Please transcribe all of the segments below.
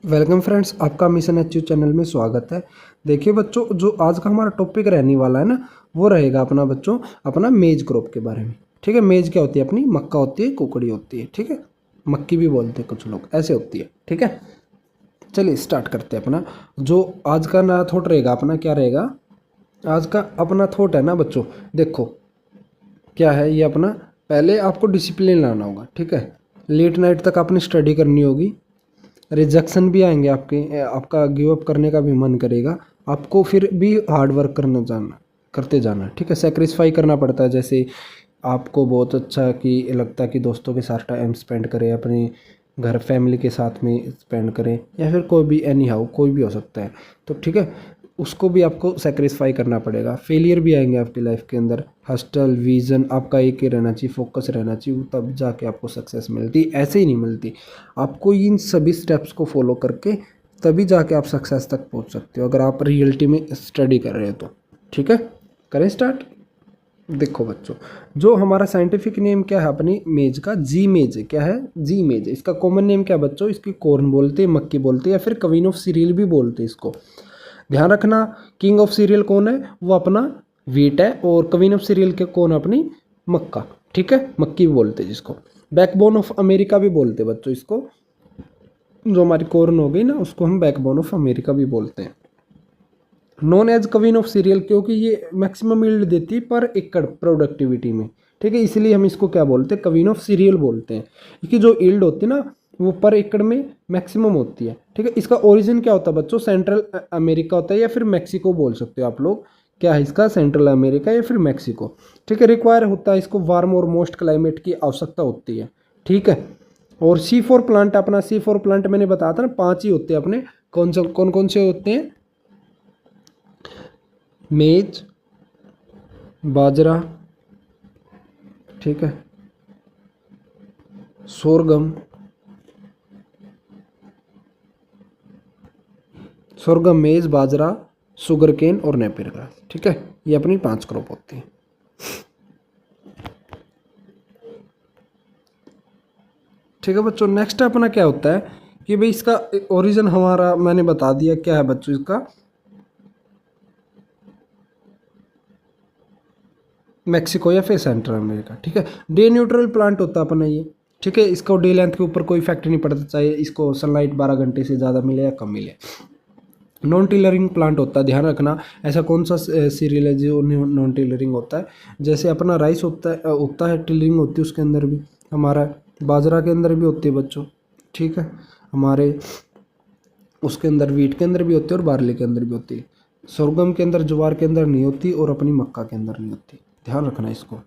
Welcome friends, आपका mission achieve channel में स्वागत है। देखिए बच्चों, जो आज का हमारा टॉपिक रहने वाला है ना, वो रहेगा अपना बच्चों अपना मेज क्रॉप के बारे में। ठीक है, मेज क्या होती है? अपनी मक्का होती है, कुकड़ी होती है। ठीक है, मक्की भी बोलते हैं कुछ लोग, ऐसे होती है। ठीक है, चलिए स्टार्ट करते हैं। अपना जो आज का नया थॉट रहेगा अपना, क्या रहेगा आज का अपना थॉट है ना बच्चों? देखो क्या है ये अपना, पहले आपको डिसिप्लिन लाना होगा। ठीक है, लेट नाइट तक आपने स्टडी करनी होगी। रिजेक्शन भी आएंगे आपके, आपका गिव अप करने का भी मन करेगा आपको, फिर भी हार्ड वर्क करते जाना। ठीक है, सेक्रीफाई करना पड़ता है। जैसे आपको बहुत अच्छा कि लगता है कि दोस्तों के साथ टाइम स्पेंड करें, अपने घर फैमिली के साथ में स्पेंड करें, या फिर कोई भी एनी हाउ कोई भी हो सकता है। तो ठीक है, उसको भी आपको सेक्रीफाई करना पड़ेगा। फेलियर भी आएंगे आपकी लाइफ के अंदर। हॉस्टल विजन आपका एक ही रहना चाहिए, फोकस रहना चाहिए, तब जाके आपको सक्सेस मिलती, ऐसे ही नहीं मिलती। आपको इन सभी स्टेप्स को फॉलो करके तभी जाके आप सक्सेस तक पहुंच सकते हो, अगर आप रियलिटी में स्टडी कर रहे हो तो। ठीक है, करें स्टार्ट। देखो बच्चों, जो हमारा साइंटिफिक नेम क्या है अपनी मेज का? जी मेज है। क्या है? जी मेज है। इसका कॉमन नेम क्या है बच्चों? इसकी कॉर्न बोलते हैं, मक्की बोलते हैं, या फिर क्वीन ऑफ सीरियल भी बोलते हैं इसको। ध्यान रखना, किंग ऑफ सीरियल कौन है? वो अपना वीट है, और क्वीन ऑफ सीरियल के कौन है? अपनी मक्का। ठीक है, मक्की भी बोलते हैं जिसको। बैकबोन ऑफ अमेरिका भी बोलते हैं बच्चों इसको। जो हमारी कॉर्न हो गई ना, उसको हम बैकबोन ऑफ अमेरिका भी बोलते हैं। Known as queen of cereal, क्योंकि ये मैक्सिमम यील्ड देती है पर एकड़ प्रोडक्टिविटी में। ठीक है, इसलिए हम इसको क्या बोलते हैं? क्वीन ऑफ सीरियल बोलते हैं। इसकी जो यील्ड होती है ना, वो पर एकड़ में मैक्सिमम होती है। ठीक है, इसका ओरिजिन क्या होता है बच्चों? सेंट्रल अमेरिका होता है, या फिर मैक्सिको बोल सकते हो आप लोग। क्या है इसका? सेंट्रल अमेरिका या फिर मैक्सिको। ठीक है, रिक्वायर होता है इसको वार्म और मोस्ट क्लाइमेट की आवश्यकता होती है। ठीक है, और C4 प्लांट, अपना C4 प्लांट मैंने बताया था ना, 5 ही होते हैं अपने। कौन कौन से होते हैं? मेज, बाजरा, ठीक है, सोरगम, मेज, बाजरा, शुगर केन और नेपियर ग्रास। ठीक है, ये अपनी 5 क्रॉप होती है। ठीक है बच्चों, नेक्स्ट अपना क्या होता है कि भाई इसका ओरिजिन हमारा मैंने बता दिया। क्या है बच्चों इसका? मैक्सिको या फिर सेंट्रल अमेरिका। ठीक है, डे न्यूट्रल प्लांट होता है अपना ये। ठीक है, इसको डे लेंथ के ऊपर कोई इफेक्ट नहीं पड़ता, चाहे इसको सनलाइट 12 घंटे से ज़्यादा मिले या कम मिले। नॉन टिलरिंग प्लांट होता है, ध्यान रखना। ऐसा कौन सा सीरियल है जो नॉन टिलरिंग होता है? जैसे अपना राइस होता है टिलरिंग होती है उसके अंदर भी। हमारा बाजरा के अंदर भी होती है बच्चों। ठीक है, हमारे उसके अंदर वीट के अंदर भी होती है, और बार्ली के अंदर भी होती है। sorghum के अंदर, ज्वार के अंदर नहीं होती, और अपनी मक्का के अंदर नहीं होती। ध्यान रखना इसको।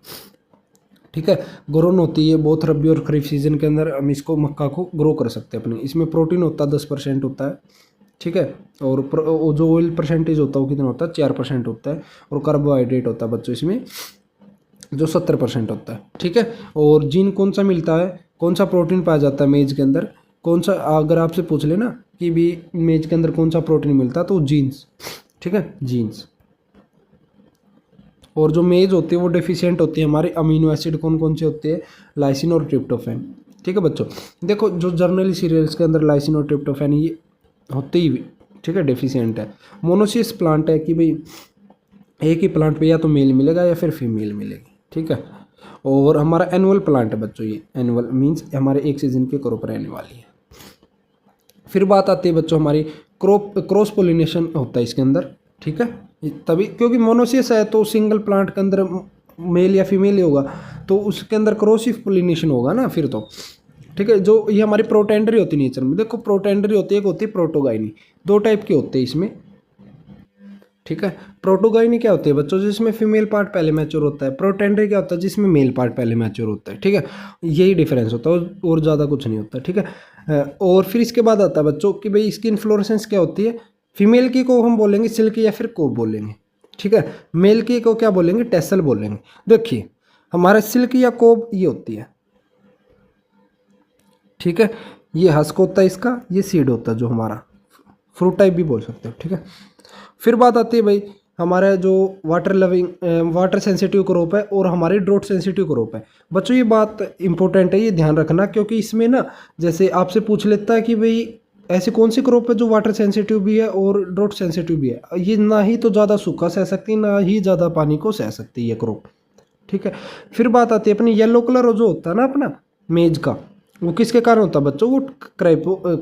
ठीक है, ग्रोन होती है बहुत रबी और खरीफ सीजन के अंदर, हम इसको मक्का को ग्रो कर सकते हैं अपने। इसमें प्रोटीन होता है 10% होता है। ठीक है, और जो ऑयल परसेंटेज होता है वो कितना होता है? 4% होता है। और कार्बोहाइड्रेट होता है बच्चों इसमें जो 70% होता है। ठीक है, और जीन कौन सा मिलता है? कौन सा प्रोटीन पाया जाता है मेज के अंदर? कौन सा, अगर आपसे पूछ लेना कि भी मेज के अंदर कौन सा प्रोटीन मिलता है, तो जीन्स। ठीक है, जीन्स। और जो मेज होती है वो डेफिशिएंट होती है हमारे अमीनो एसिड कौन कौन से होते हैं? लाइसिन और ट्रिप्टोफैन। ठीक है बच्चों, देखो जो जर्नली सीरियल्स के अंदर लाइसिन और ट्रिप्टोफैन ये होते ही, ठीक है, डेफिशिएंट है। मोनोसियस प्लांट है कि भाई एक ही प्लांट पे या तो मेल मिलेगा या फिर फीमेल मिलेगी। ठीक है, और हमारा एनुअल प्लांट है बच्चों ये। एनुअल मीन्स हमारे एक सीजन के क्रॉप रहने वाली है। फिर बात आती है बच्चों हमारी क्रॉस पोलिनेशन होता है इसके अंदर। ठीक है, तभी क्योंकि मोनोसियस है तो सिंगल प्लांट के अंदर मेल या फीमेल ही होगा, तो उसके अंदर क्रॉस पोलिनेशन होगा ना फिर तो। ठीक है, जो ये हमारी प्रोटेंडरी होती है नेचर में। देखो प्रोटेंडरी होती है, एक होती है प्रोटोगाइनी। 2 टाइप के होते हैं इसमें। ठीक है, प्रोटोगाइनी क्या होती है बच्चों? जिसमें फीमेल पार्ट पहले मैच्योर होता है। प्रोटेंडरी क्या होता है? जिसमें मेल पार्ट पहले मैच्योर होता है। ठीक है, यही डिफरेंस होता है, और ज़्यादा कुछ नहीं होता। ठीक है, और फिर इसके बाद आता है बच्चों कि भाई इसकी इन्फ्लोरेसेंस क्या होती है? फीमेल की को हम बोलेंगे सिल्की या फिर कोब बोलेंगे। ठीक है, मेल की को क्या बोलेंगे? टेसल बोलेंगे। देखिए हमारे सिल्क या कोब ये होती है। ठीक है, ये हस्क होता है इसका, ये सीड होता है जो हमारा फ्रूट टाइप भी बोल सकते हो। ठीक है, फिर बात आती है भाई हमारा जो वाटर सेंसिटिव क्रॉप है और हमारी ड्रोट सेंसिटिव क्रॉप है। बच्चों ये बात इंपॉर्टेंट है, ये ध्यान रखना, क्योंकि इसमें ना जैसे आपसे पूछ लेता है कि भाई ऐसी कौन सी क्रॉप है जो वाटर सेंसिटिव भी है और ड्रॉट सेंसिटिव भी है? ये ना ही तो ज़्यादा सूखा सह सकती, ना ही ज़्यादा पानी को सह सकती है ये क्रॉप, ठीक है। फिर बात आती है अपनी येलो कलर जो होता है ना अपना मेज का, वो किसके कारण होता है बच्चों? वो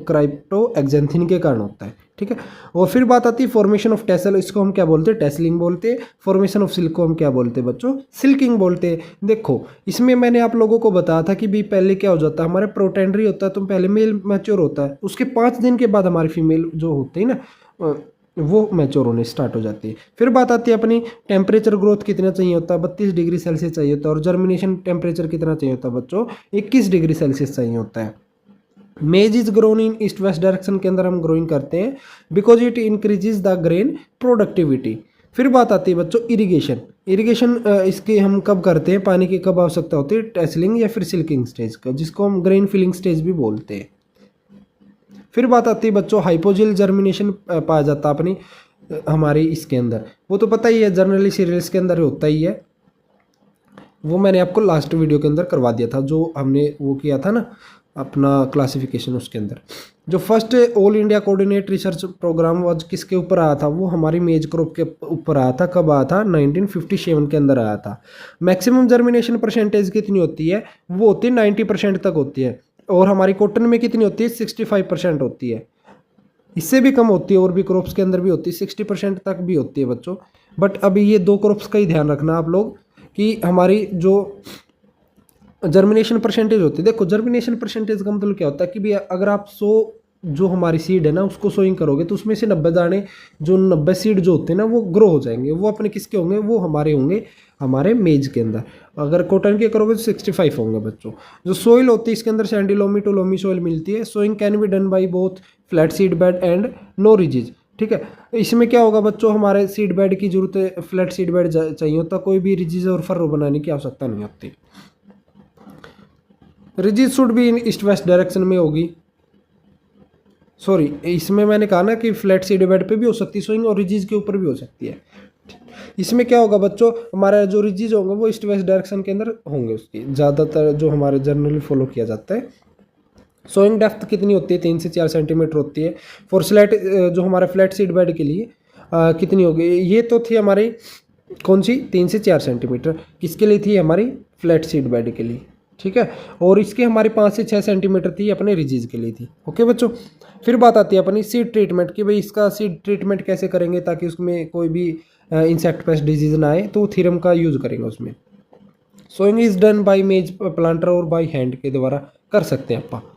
क्राइप्टो एक्जेंथिन के कारण होता है, ठीक है। और फिर बात आती है फॉर्मेशन ऑफ टेसल, इसको हम क्या बोलते हैं? टेसलिंग बोलते हैं। फॉर्मेशन ऑफ सिल्क को हम क्या बोलते हैं बच्चों? सिल्किंग बोलते हैं। देखो इसमें मैंने आप लोगों को बताया था कि भी पहले क्या हो जाता है, हमारे प्रोटेंडरी होता है तो पहले मेल मैच्योर होता है, उसके 5 दिन के बाद हमारी फीमेल जो होती है ना वो मैच्योर होने स्टार्ट हो जाती है। फिर बात आती है अपनी टेम्परेचर ग्रोथ कितना चाहिए होता है? 32 डिग्री सेल्सियस चाहिए होता है। और जर्मिनेशन टेम्परेचर कितना चाहिए होता है बच्चों? 21 डिग्री सेल्सियस चाहिए होता है। मेज is grown in east west direction के अंदर हम ग्रोइंग करते हैं because it increases the grain productivity. फिर बात आती है बच्चों इरिगेशन। इरिगेशन इसके हम कब करते हैं, पानी की कब आवश्यकता होती है? टेसलिंग या फिर सिल्किंग स्टेज का, जिसको हम ग्रेन फिलिंग स्टेज भी बोलते हैं। फिर बात आती है बच्चों हाइपोजिल जर्मिनेशन पाया जाता है अपनी हमारी इसके अंदर, वो तो पता ही है जनरली सीरियल्स के अंदर होता ही है। वो मैंने आपको लास्ट वीडियो के अंदर करवा दिया था, जो हमने वो किया था ना अपना क्लासिफिकेशन, उसके अंदर जो first all India coordinate research programme was किसके ऊपर आया था? वो हमारी मेज क्रॉप के ऊपर आया था। कब आया था? 1957 के अंदर आया था। मैक्सिमम जर्मिनेशन परसेंटेज कितनी होती है? वो होती है 90% तक होती है। और हमारी कॉटन में कितनी होती है? 65% होती है। इससे भी कम होती है, और भी क्रॉप्स के अंदर भी होती है, 60% तक भी होती है बच्चों। बट अभी ये 2 क्रॉप्स का ही ध्यान रखना आप लोग कि हमारी जो जर्मिनेशन परसेंटेज होती है, देखो जर्मिनेशन परसेंटेज का मतलब क्या होता है कि भी अगर आप 100 जो हमारी सीड है ना उसको सोइंग करोगे तो उसमें से 90 दाने, जो 90 सीड जो होते हैं ना वो ग्रो हो जाएंगे। वो अपने किसके होंगे? वो हमारे होंगे हमारे मेज के अंदर। अगर कॉटन के करोगे तो 65 होंगे बच्चों। जो सोइल होती है इसके अंदर sandy loamy to loamy soil मिलती है। Sowing can be done by both flat seed bed and no ridges, ठीक है। इसमें क्या होगा बच्चों, हमारे सीड बेड की जरूरत है, फ्लैट सीड बेड चाहिए होता, कोई भी रिजिज और फर्रो बनाने की आवश्यकता नहीं होती। रिजिज शुड भी इन ईस्ट वेस्ट डायरेक्शन में होगी। सॉरी, इसमें मैंने कहा ना कि फ्लैट सीड बेड पे भी हो सकती है सोइंग और रिजिज के ऊपर भी हो सकती है। इसमें क्या होगा बच्चों, हमारा जो रिजिज होंगे वो ईस्ट वेस्ट डायरेक्शन के अंदर होंगे, उसकी ज़्यादातर जो हमारे जनरली फॉलो किया जाता है। सोइंग डेप्थ कितनी होती है? 3 से 4 सेंटीमीटर होती है। फॉर फ्लैट जो हमारे फ्लैट सीड बेड के लिए कितनी होगी? ये तो थी हमारी कौन सी? 3 से 4 सेंटीमीटर। किसके लिए थी? हमारी फ्लैट सीड बेड के लिए, ठीक है। और इसके हमारी 5 से 6 सेंटीमीटर थी अपने रिजीज के लिए थी। ओके बच्चों, फिर बात आती है अपनी सीड ट्रीटमेंट की, भाई इसका सीड ट्रीटमेंट कैसे करेंगे ताकि उसमें कोई भी इंसेक्ट पेस्ट डिजीज ना आए, तो थीरम का यूज करेंगे उसमें। सोइंग इज डन बाय मेज प्लांटर और बाय हैंड के द्वारा कर सकते हैं आप।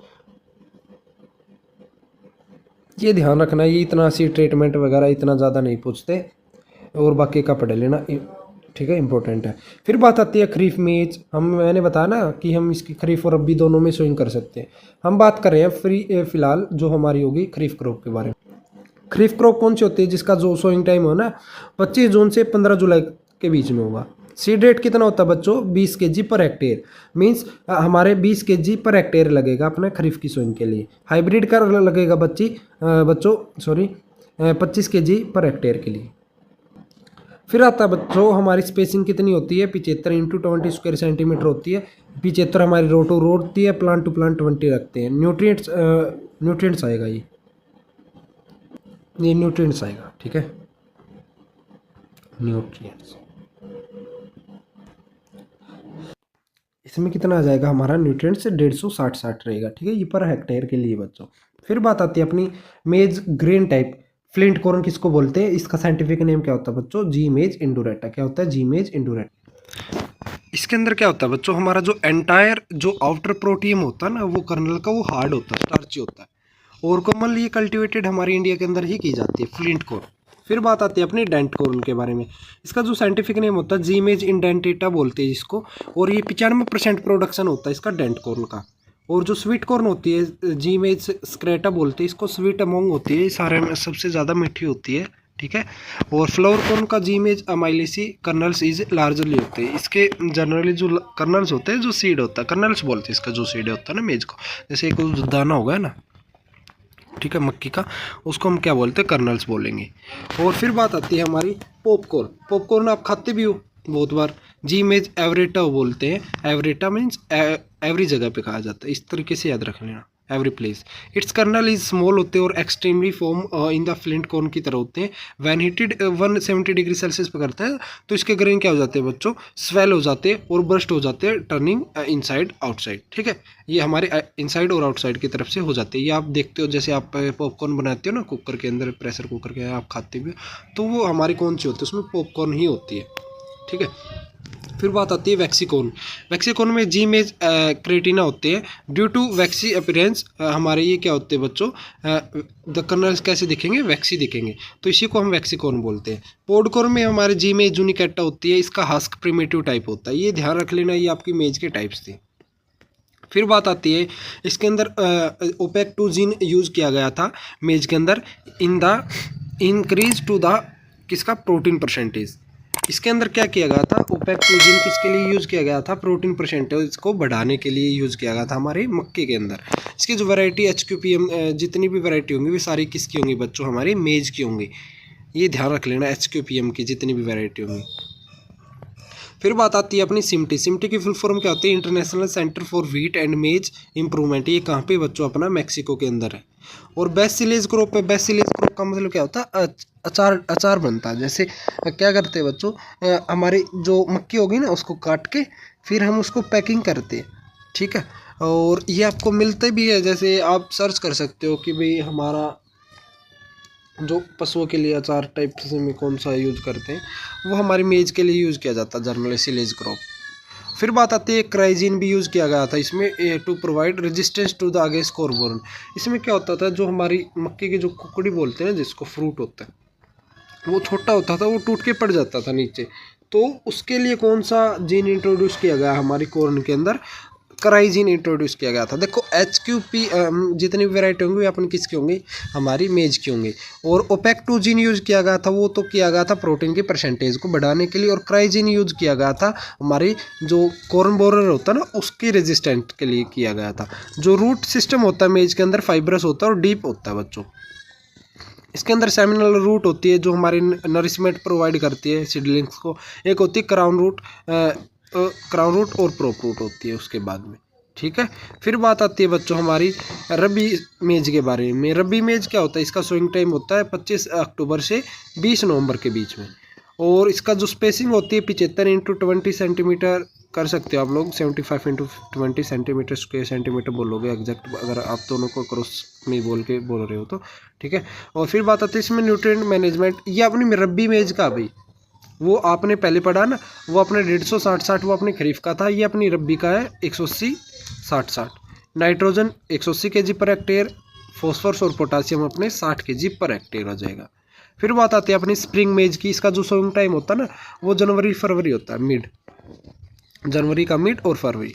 ये ध्यान रखना, ये इतना सीड ट्रीटमेंट वगैरह इतना ज़्यादा नहीं पूछते, और बाकी का पढ़ लेना, ठीक है, इंपॉर्टेंट है। फिर बात आती है खरीफ मेज। मैंने बताया ना कि हम इसकी खरीफ और रबी दोनों में सोइंग कर सकते हैं। हम बात कर रहे हैं फिलहाल जो हमारी होगी खरीफ क्रॉप के बारे में। खरीफ क्रॉप कौन सी होती है जिसका जो सोइंग टाइम हो ना 25 जून से 15 जुलाई के बीच में होगा। सीड रेट कितना होता है बच्चों? 20 kg पर हेक्टेयर, मीन्स हमारे 20 kg पर हेक्टेयर लगेगा अपने खरीफ की सोइंग के लिए। हाइब्रिड का लगेगा बच्चों 25 kg पर हेक्टेयर के लिए। फिर आता है बच्चों हमारी स्पेसिंग कितनी होती है? 75 × 20 स्क्वायर सेंटीमीटर होती है। 75 हमारी रो टू रो होती है, प्लांट टू प्लांट 20 रखते हैं। न्यूट्रिएंट्स आएगा ये न्यूट्रिएंट्स आएगा, ठीक है, न्यूट्रिएंट्स। इसमें कितना आ जाएगा हमारा न्यूट्रिएंट्स? 150-60 रहेगा, ठीक है, ये पर हेक्टेयर के लिए बच्चों। फिर बात आती है अपनी मेज ग्रेन टाइप। फ्लिंट कॉर्न किसको बोलते हैं? इसका साइंटिफिक नेम क्या होता है बच्चों? जी मेज इंडोरेटा। क्या होता है? जी मेज इंडोरेटा। इसके अंदर क्या होता है बच्चों, हमारा जो एंटायर जो आउटर प्रोटीन होता है ना वो कर्नल का वो हार्ड होता है, स्टार्ची होता है, और कॉमनली ये कल्टिवेटेड हमारे इंडिया के अंदर ही की जाती है, फ्लिंट कॉर्न। फिर बात आती है अपनी डेंट कॉर्न के बारे में। इसका जो साइंटिफिक नेम होता है जी मेज इंडेंटेटा बोलते हैं इसको, और ये 95% प्रोडक्शन होता है इसका डेंट कॉर्न का। और जो स्वीट कॉर्न होती है जी मेज स्क्रेटा बोलते हैं इसको, स्वीट अमोंग होती है, सारे में सबसे ज़्यादा मीठी होती है, ठीक है। और फ्लावर कॉर्न का जी मेज अमाइलेसी कर्नल्स इज लार्जली होते हैं। इसके जनरली जो कर्नल्स होते हैं, जो सीड होता है, कर्नल्स बोलते हैं इसका जो सीड होता है ना मेज को, जैसे एक दाना होगा ना, ठीक है, मक्की का, उसको हम क्या बोलते हैं? कर्नल्स बोलेंगे। और फिर बात आती है हमारी पॉपकॉर्न। पॉपकॉर्न आप खाते भी हो बहुत बार। जी मेज एवरेटा बोलते हैं। एवरेटा मीन्स एवरी जगह पे खाया जाता है, इस तरीके से याद रख लेना, every place. It's kernel is small होते हैं और extremely form in the flint corn की तरह होते हैं। वैन हीटेड 170 डिग्री सेल्सियस पर करता है तो इसके ग्रेन क्या हो जाते हैं बच्चों, स्वेल हो जाते हैं और बर्स्ट हो जाते हैं, टर्निंग इनसाइड आउटसाइड। ठीक है, ये हमारे इनसाइड और आउटसाइड की तरफ से हो जाते हैं। ये आप देखते हो जैसे आप पॉपकॉर्न बनाते हो ना कुकर के अंदर, प्रेशर कुकर के आप खाते भी हो, तो वो हमारी कौन सी होती है, उसमें पॉपकॉर्न ही होती है। ठीक है, फिर बात आती है वैक्सीकोन। वैक्सीकोन में जी में क्रेटिना होते हैं। ड्यू टू वैक्सी अपीयरेंस हमारे ये क्या होते हैं बच्चों, द कर्नल्स कैसे दिखेंगे, वैक्सी दिखेंगे, तो इसी को हम वैक्सीकोन बोलते हैं। पोडकोन में हमारे जी में जूनिकेटा होती है, इसका हस्क प्रिमिटिव टाइप होता है। ये ध्यान रख लेना, ये आपकी मेज के टाइप्स थे। फिर बात आती है इसके अंदर ओपेक 2 जीन यूज़ किया गया था मेज के अंदर in the increase to the किसका, प्रोटीन परसेंटेज। इसके अंदर क्या किया गया था, ओपेक 2 जीन किसके लिए यूज़ किया गया था, प्रोटीन परसेंटेज को बढ़ाने के लिए यूज़ किया गया था हमारे मक्के के अंदर। इसकी जो वैरायटी HQPM जितनी भी वैरायटी होंगी वो सारी किसकी होंगी बच्चों, हमारी मेज की होंगी। ये ध्यान रख लेना, HQPM की जितनी भी वैरायटी होंगी। फिर बात आती है अपनी सिमटी। सिमटी की फुल फॉर्म क्या होती है, international centre for wheat and मेज इंप्रूवमेंट। ये कहाँ पे बच्चों, अपना मैक्सिको के अंदर है। और बेस्ट सिलेज ग्रुप में, बेस्ट सिलेज ग्रुप का मतलब क्या होता है, अचार बनता है। जैसे क्या करते हैं बच्चों, हमारी जो मक्की होगी ना उसको काट के फिर हम उसको पैकिंग करते हैं। ठीक है, और ये आपको मिलते भी है, जैसे आप सर्च कर सकते हो कि भाई हमारा जो पशुओं के लिए अचार टाइप में कौन सा यूज़ करते हैं, वो हमारी मेज के लिए यूज़ किया जाता है, जर्नल सिलेज क्रॉप। फिर बात आती है क्राइजीन भी यूज़ किया गया था इसमें to provide resistance to the against कोरबोर्न। इसमें क्या होता था, जो हमारी मक्के की जो कुकड़ी बोलते हैं जिसको फ्रूट होता है, वो छोटा होता था, वो टूट के पड़ जाता था नीचे, तो उसके लिए कौन सा जीन इंट्रोड्यूस किया गया हमारी कॉर्न के अंदर, क्राइजीन इंट्रोड्यूस किया गया था। देखो HQP जितनी भी वैरायटी होंगी वो अपन किसकी होंगी, हमारी मेज की होंगी। और ओपेक 2 जीन यूज़ किया गया था, वो तो किया गया था प्रोटीन की परसेंटेज को बढ़ाने के लिए। और क्राइजीन यूज़ किया गया था हमारी जो कॉर्न बोरर होता है ना उसकी रेजिस्टेंट के लिए किया गया था। जो रूट सिस्टम होता है मेज के अंदर फाइब्रस होता है और डीप होता है बच्चों। इसके अंदर सेमिनल रूट होती है जो हमारी नरिशमेंट प्रोवाइड करती है सीडलिंग्स को। एक होती है क्राउन रूट, क्राउन रूट और प्रोप रूट होती है उसके बाद में। ठीक है, फिर बात आती है बच्चों हमारी रबी मेज के बारे में। रबी मेज क्या होता है, इसका सोइंग टाइम होता है 25 अक्टूबर से 20 नवंबर के बीच में। और इसका जो स्पेसिंग होती है 75 इंटू 20 सेंटीमीटर कर सकते हो आप लोग, 75 इंटू 20 सेंटीमीटर स्क्वायर सेंटीमीटर बोलोगे एग्जैक्ट, अगर आप दोनों को क्रॉस में बोल रहे हो तो। ठीक है, और फिर बात आती है इसमें न्यूट्रिएंट मैनेजमेंट। ये अपनी रबी मेज का भाई वो आपने पहले पढ़ा ना, वो अपने 150 60 वो अपने खरीफ का था, ये अपनी रब्बी का है 180 60। Nitrogen 180 kg per hectare, phosphorus और पोटासियम अपने 60 kg पर हेक्टेयर हो जाएगा। फिर बात आती है अपनी स्प्रिंग मेज की। इसका जो सोइंग टाइम होता है ना वो जनवरी फरवरी होता है, मिड जनवरी का मिड और फरवरी।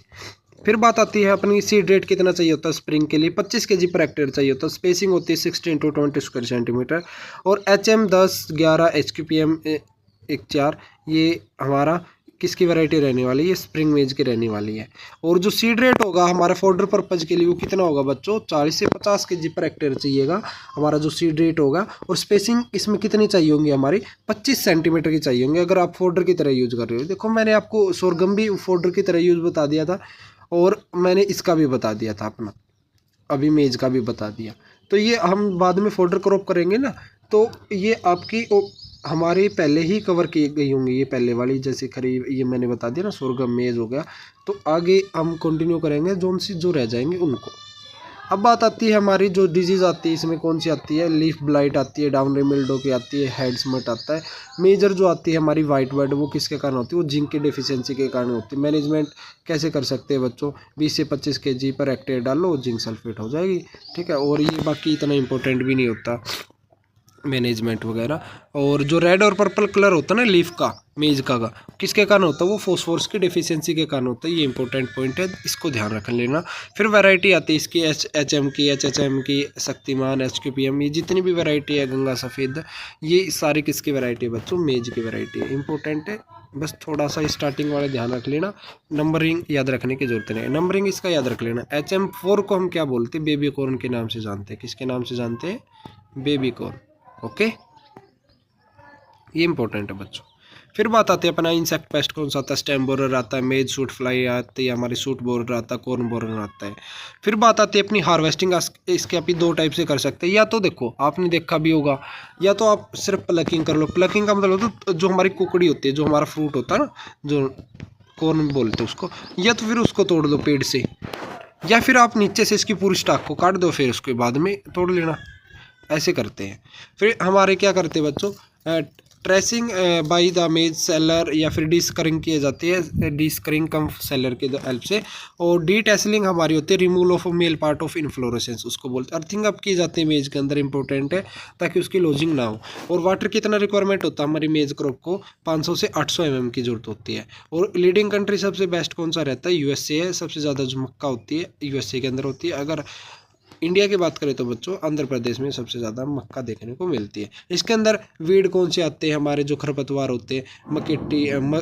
फिर बात आती है अपनी सीड रेट कितना चाहिए होता है स्प्रिंग के लिए, 25 kg पर हेक्टेयर चाहिए होता है। स्पेसिंग होती है 60 इंटू 20 स्क्वायर सेंटीमीटर। और HM 10 11 HQPM 1 4 ये हमारा किसकी वैरायटी रहने वाली है, ये स्प्रिंग मेज की रहने वाली है। और जो सीड रेट होगा हमारा फोल्डर पर्पज के लिए वो कितना होगा बच्चों, 40 से 50 kg पर हेक्टेयर चाहिएगा हमारा जो सीड रेट होगा। और स्पेसिंग इसमें कितनी चाहिए होंगी हमारी, 25 सेंटीमीटर की चाहिए होंगी अगर आप फोल्डर की तरह यूज़ कर रहे हो। देखो मैंने आपको सोरगम भी फोल्डर की तरह यूज़ बता दिया था और मैंने इसका भी बता दिया था अपना, अभी मेज का भी बता दिया। तो ये हम बाद में फोल्डर क्रॉप करेंगे ना, तो ये आपकी हमारे पहले ही कवर की गई होंगी ये पहले वाली, जैसे खरीब ये मैंने बता दिया ना, सोरगम मेज हो गया। तो आगे हम कंटिन्यू करेंगे जो रह जाएंगे उनको। अब बात आती है हमारी जो डिजीज़ आती है इसमें कौन सी आती है, लीफ ब्लाइट आती है, डाउन मिल्डो की आती है, हेड स्मट आता है। मेजर जो आती है हमारी वाइट बर्ड वो किसके कारण होती है, वो जिंक की डेफिशिएंसी के कारण होती है। मैनेजमेंट कैसे कर सकते हैं बच्चों, 20 से 25 kg पर हेक्टेयर डालो, जिंक सल्फेट हो जाएगी। ठीक है, और ये बाकी इतना इंपॉर्टेंट भी नहीं होता मैनेजमेंट वगैरह। और जो रेड और पर्पल कलर होता है ना लीफ का मेज का किसके कारण होता है, वो फॉस्फोरस की डेफिशिएंसी के कारण होता है। ये इंपॉर्टेंट पॉइंट है, इसको ध्यान रख लेना। फिर वैरायटी आती है इसकी HM की, HHM की, शक्तिमान, HQPM, ये जितनी भी वैरायटी है, गंगा सफ़ेद, ये सारी किसकी वैरायटी है बच्चों, मेज की वैरायटी है। इंपॉर्टेंट है, बस थोड़ा सा स्टार्टिंग वाले ध्यान रख लेना, नंबरिंग याद रखने की जरूरत नहीं है। नंबरिंग इसका याद रख लेना। HM4 को हम क्या बोलते हैं, बेबी कॉर्न के नाम से जानते हैं। किसके नाम से जानते हैं, बेबी कॉर्न। ओके, ये इंपॉर्टेंट है बच्चों। फिर बात आती है अपना इंसेक्ट पेस्ट कौन सा आता है, स्टेम बोरर आता है, मेज सूट फ्लाई आती है, हमारी सूट बोरर आता है, कॉर्न बोरर आता है। फिर बात आती है अपनी हार्वेस्टिंग। इसके आप 2 टाइप से कर सकते हैं, या तो देखो आपने देखा भी होगा, या तो आप सिर्फ प्लकिंग कर लो। प्लकिंग का मतलब तो जो हमारी कुकड़ी होती है, जो हमारा फ्रूट होता है ना, जो कॉर्न बोलते हैं उसको, या तो फिर उसको तोड़ दो पेड़ से, या फिर आप नीचे से इसकी पूरी स्टॉक को काट दो, फिर उसके बाद में तोड़ लेना। ऐसे करते हैं। फिर हमारे क्या करते हैं बच्चों, ट्रेसिंग बाय द मेज सेलर, या फिर डिस्करिंग की जाती है, डिस्करिंग कम सेलर के हेल्प से। और डी टेसलिंग हमारी होती है removal of male part of inflorescence, उसको बोलते हैं। अर्थिंग अप की जाती है मेज के अंदर, इंपॉर्टेंट है ताकि उसकी लॉजिंग ना हो। और वाटर कितना रिक्वायरमेंट होता है हमारी मेज क्रॉप को, 500 से 800 mm की जरूरत होती है। और लीडिंग कंट्री सबसे बेस्ट कौन सा रहता है, यूएसए है। सबसे ज़्यादा जो मक्का होती है यूएसए के अंदर होती है। अगर इंडिया की बात करें तो बच्चों आंध्र प्रदेश में सबसे ज़्यादा मक्का देखने को मिलती है। इसके अंदर वीड कौन से आते हैं, हमारे जो खरपतवार होते हैं, मकेटी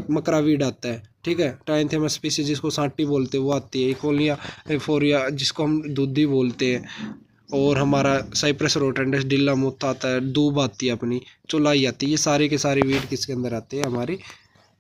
मकरा वीड आता है, ठीक है। ट्राइंथेमस स्पीसीज जिसको सांटी बोलते हैं वो आती है। इकोलिया एफोरिया जिसको हम दूधी बोलते हैं। और हमारा साइप्रस रोटेंडस डिल्ला मुत्ता आता है, दूब आती है, अपनी चौलाई आती है। ये सारे के सारे वीड किसके अंदर आते हैं, हमारी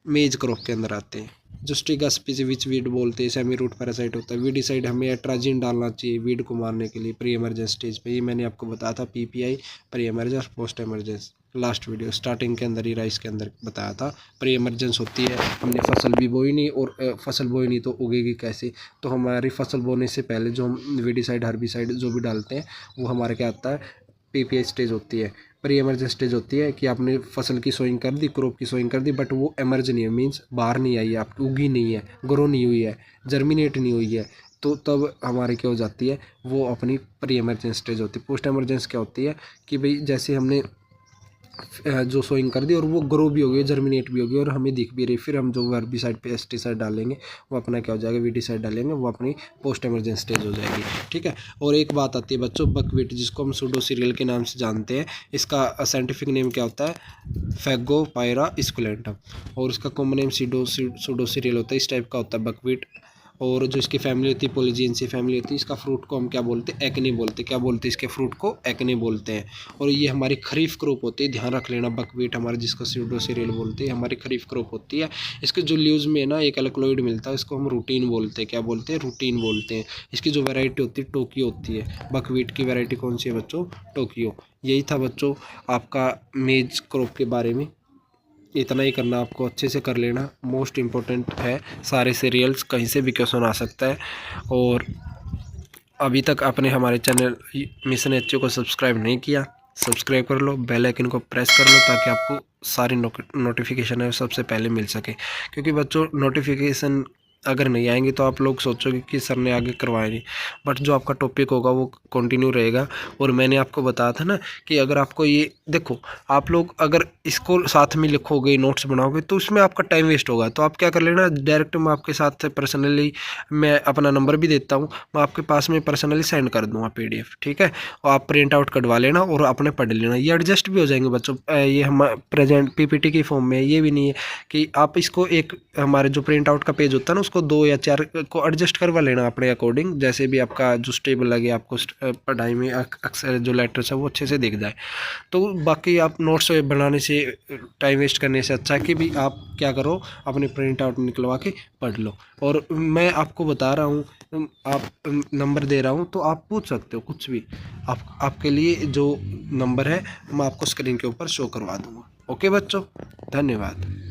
मेज क्रॉप के अंदर आते हैं। जो स्टिगा स्पीसीज वीड बोलते हैं, सेमी रूट पैरासाइट होता है। वीडिसाइड हमें एट्राजिन डालना चाहिए वीड को मारने के लिए प्री इमरजेंस स्टेज पे। ये मैंने आपको बताया था, PPI pre emergence post emergence, last video starting के अंदर ही राइस के अंदर बताया था। प्री इमरजेंस होती है, हमने फसल भी बोई नहीं, और फसल बोई नहीं तो उगेगी कैसे। तो हमारी फसल बोने से पहले जो हम वीडिसाइड हर्बिसाइड जो भी डालते हैं वो हमारे क्या आता है, पीपीआई स्टेज होती है। प्री इमरजेंस स्टेज होती है कि आपने फसल की सोइंग कर दी, क्रॉप की सोइंग कर दी, बट वो एमर्ज नहीं है, मीन्स बाहर नहीं आई है, आपकी उगी नहीं है, ग्रो नहीं हुई है, जर्मिनेट नहीं हुई है। तो तब हमारी क्या हो जाती है, वो अपनी प्री इमरजेंस स्टेज होती है। पोस्ट इमरजेंस क्या होती है कि भाई जैसे हमने जो सोइंग कर दी और वो ग्रो भी होगी, जर्मिनेट भी होगी, और हमें दिख भी रही, फिर हम जो वर्बिसाइड पेस्टिसाइड डालेंगे वो अपना क्या हो जाएगा, वीडिसाइड डालेंगे, वो अपनी पोस्ट इमरजेंस स्टेज हो जाएगी, ठीक है। और एक बात आती है बच्चों, बकवीट जिसको हम सूडो सीरियल के नाम से जानते हैं, इसका साइंटिफिक नेम क्या होता है, फैगोपायरा स्कुलेंटम। और इसका कॉमन नेम सूडो सीरियल होता है। इस टाइप का होता है बकवीट। और जो इसकी फैमिली होती है पोलिजियनसी फैमिली होती है। इसका फ्रूट को हम क्या बोलते हैं, एक्ने बोलते हैं। क्या बोलते हैं, इसके फ्रूट को एक्ने बोलते हैं। और ये हमारी खरीफ क्रॉप होती है, ध्यान रख लेना। बकवीट हमारे जिसको सूडो सीरियल बोलते हैं, हमारी खरीफ क्रॉप होती है। इसके जो लीव्स में ना एक अल्कलॉइड मिलता है, इसको हम रूटीन बोलते हैं। क्या बोलते हैं, रूटीन बोलते हैं। इसकी जो वैरायटी होती है टोक्यो होती है। बकवीट की वैरायटी कौन सी है बच्चों, टोक्यो। यही था बच्चों आपका मेज क्रॉप के बारे में। इतना ही करना, आपको अच्छे से कर लेना, मोस्ट इम्पोर्टेंट है। सारे सीरियल्स कहीं से भी क्वेश्चन आ सकता है। और अभी तक आपने हमारे चैनल मिशन एचओ को सब्सक्राइब नहीं किया, सब्सक्राइब कर लो, बेल आइकन को प्रेस कर लो, ताकि आपको सारी नोटिफिकेशन है सबसे पहले मिल सके। क्योंकि बच्चों नोटिफिकेशन अगर नहीं आएंगे तो आप लोग सोचोगे कि सर ने आगे करवाया नहीं, बट जो आपका टॉपिक होगा वो कंटिन्यू रहेगा। और मैंने आपको बताया था ना कि अगर आपको ये देखो, आप लोग अगर इसको साथ में लिखोगे, नोट्स बनाओगे, तो उसमें आपका टाइम वेस्ट होगा। तो आप क्या कर लेना, डायरेक्ट मैं आपके साथ पर्सनली, मैं अपना नंबर भी देता हूँ, मैं आपके पास में पर्सनली सेंड कर दूँगा PDF, ठीक है। और आप प्रिंट आउट कटवा लेना और अपने पढ़ लेना। ये एडजस्ट भी हो जाएंगे बच्चों, ये हम प्रेजेंट PPT की फॉर्म में है। ये भी नहीं है कि आप इसको एक हमारे जो प्रिंट आउट का पेज होता है ना, उसको 2 या 4 को एडजस्ट करवा लेना अपने अकॉर्डिंग, जैसे भी आपका जो स्टेबल लगे, आपको पढ़ाई में अक्सर जो लेटर्स है वो अच्छे से दिख जाए। तो बाकी आप नोट्स बनाने से, टाइम वेस्ट करने से अच्छा है कि भी आप क्या करो, अपने प्रिंट आउट निकलवा के पढ़ लो। और मैं आपको बता रहा हूँ, आप नंबर दे रहा हूँ, तो आप पूछ सकते हो कुछ भी। आपके लिए जो नंबर है मैं आपको स्क्रीन के ऊपर शो करवा दूँगा। ओके बच्चों, धन्यवाद।